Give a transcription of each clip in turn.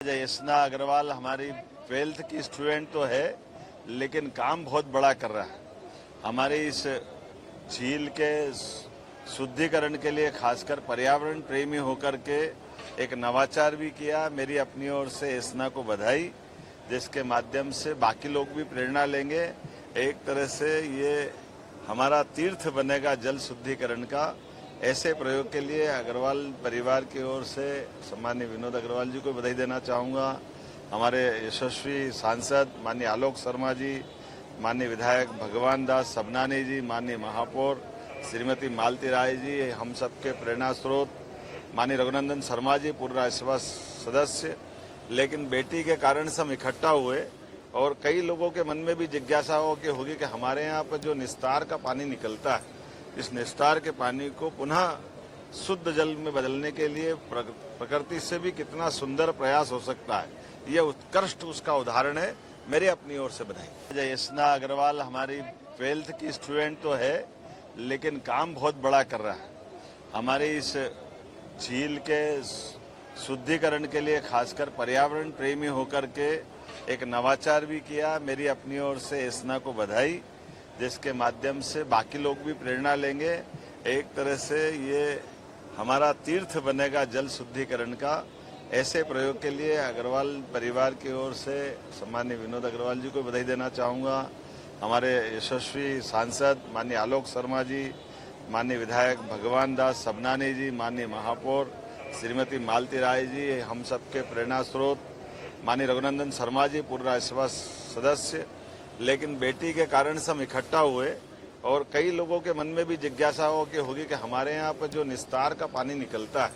जयसना अग्रवाल हमारी 12th की student तो है, लेकिन काम बहुत बड़ा कर रहा है। हमारी इस झील के शुद्धिकरण के लिए खासकर पर्यावरण प्रेमी होकर के एक नवाचार भी किया। मेरी अपनी ओर से यसना को बधाई, जिसके माध्यम से बाकी लोग भी प्रेरणा लेंगे। एक तरह से ये हमारा तीर्थ बनेगा जल शुद्धिकरण का। ऐसे प्रयोग के लिए अग्रवाल परिवार की ओर से सम्माननीय विनोद अग्रवाल जी को बधाई देना चाहूँगा। हमारे यशस्वी सांसद माननीय आलोक शर्मा जी, माननीय विधायक भगवान दास सबनानी जी, माननीय महापौर श्रीमती मालती राय जी, हम सबके प्रेरणा स्रोत माननीय रघुनंदन शर्मा जी, पूर्व राज्यसभा सदस्य। लेकिन बेटी के कारण से हम इकट्ठा हुए और कई लोगों के मन में भी जिज्ञासा होगी कि हमारे यहाँ पर जो निस्तार का पानी निकलता है, इस निस्तार के पानी को पुनः शुद्ध जल में बदलने के लिए प्रकृति से भी कितना सुंदर प्रयास हो सकता है। यह उत्कृष्ट उसका उदाहरण है। मेरी अपनी ओर से बधाई। जयसना अग्रवाल हमारी 12th की स्टूडेंट तो है, लेकिन काम बहुत बड़ा कर रहा है। हमारी इस झील के शुद्धिकरण के लिए खासकर पर्यावरण प्रेमी होकर के एक नवाचार भी किया। मेरी अपनी ओर से यसना को बधाई, जिसके माध्यम से बाकी लोग भी प्रेरणा लेंगे। एक तरह से ये हमारा तीर्थ बनेगा जल शुद्धिकरण का। ऐसे प्रयोग के लिए अग्रवाल परिवार की ओर से सम्माननीय विनोद अग्रवाल जी को बधाई देना चाहूँगा। हमारे यशस्वी सांसद माननीय आलोक शर्मा जी, माननीय विधायक भगवान दास सबनानी जी, माननीय महापौर श्रीमती मालती राय जी, हम सबके प्रेरणा स्रोत माननीय रघुनंदन शर्मा जी, पूर्व राज्यसभा सदस्य। लेकिन बेटी के कारण से हम इकट्ठा हुए और कई लोगों के मन में भी जिज्ञासा होगी कि हमारे यहाँ पर जो निस्तार का पानी निकलता है,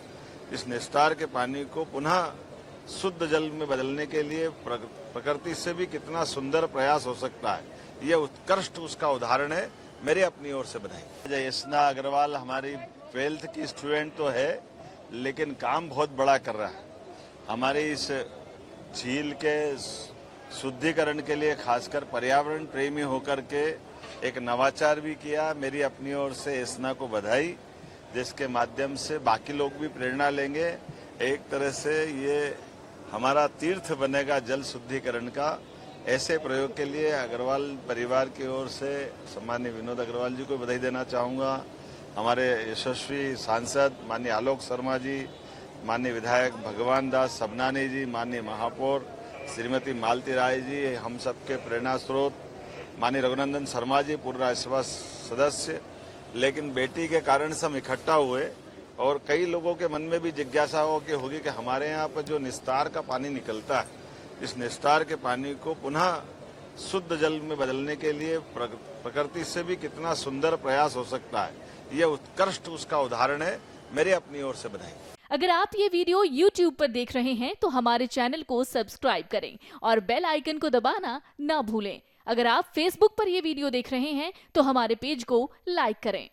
इस निस्तार के पानी को पुनः शुद्ध जल में बदलने के लिए प्रकृति से भी कितना सुंदर प्रयास हो सकता है। यह उत्कृष्ट उसका उदाहरण है। मेरी अपनी ओर से बधाई। जयसना अग्रवाल हमारी 12th की स्टूडेंट तो है, लेकिन काम बहुत बड़ा कर रहा है। हमारी इस झील के शुद्धिकरण के लिए खासकर पर्यावरण प्रेमी होकर के एक नवाचार भी किया। मेरी अपनी ओर से यसना को बधाई, जिसके माध्यम से बाकी लोग भी प्रेरणा लेंगे। एक तरह से ये हमारा तीर्थ बनेगा जल शुद्धिकरण का। ऐसे प्रयोग के लिए अग्रवाल परिवार की ओर से सम्माननीय विनोद अग्रवाल जी को बधाई देना चाहूँगा। हमारे यशस्वी सांसद माननीय आलोक शर्मा जी, माननीय विधायक भगवान दास सबनानी जी, माननीय महापौर श्रीमती मालती राय जी, हम सबके प्रेरणा स्रोत माननीय रघुनंदन शर्मा जी, पूर्व राज्यसभा सदस्य। लेकिन बेटी के कारण से हम इकट्ठा हुए और कई लोगों के मन में भी जिज्ञासा होगी कि हमारे यहाँ पर जो निस्तार का पानी निकलता है, इस निस्तार के पानी को पुनः शुद्ध जल में बदलने के लिए प्रकृति से भी कितना सुंदर प्रयास हो सकता है। यह उत्कृष्ट उसका उदाहरण है। मेरी अपनी ओर से बधाई। अगर आप ये वीडियो YouTube पर देख रहे हैं तो हमारे चैनल को सब्सक्राइब करें और बेल आइकन को दबाना ना भूलें। अगर आप Facebook पर ये वीडियो देख रहे हैं तो हमारे पेज को लाइक करें।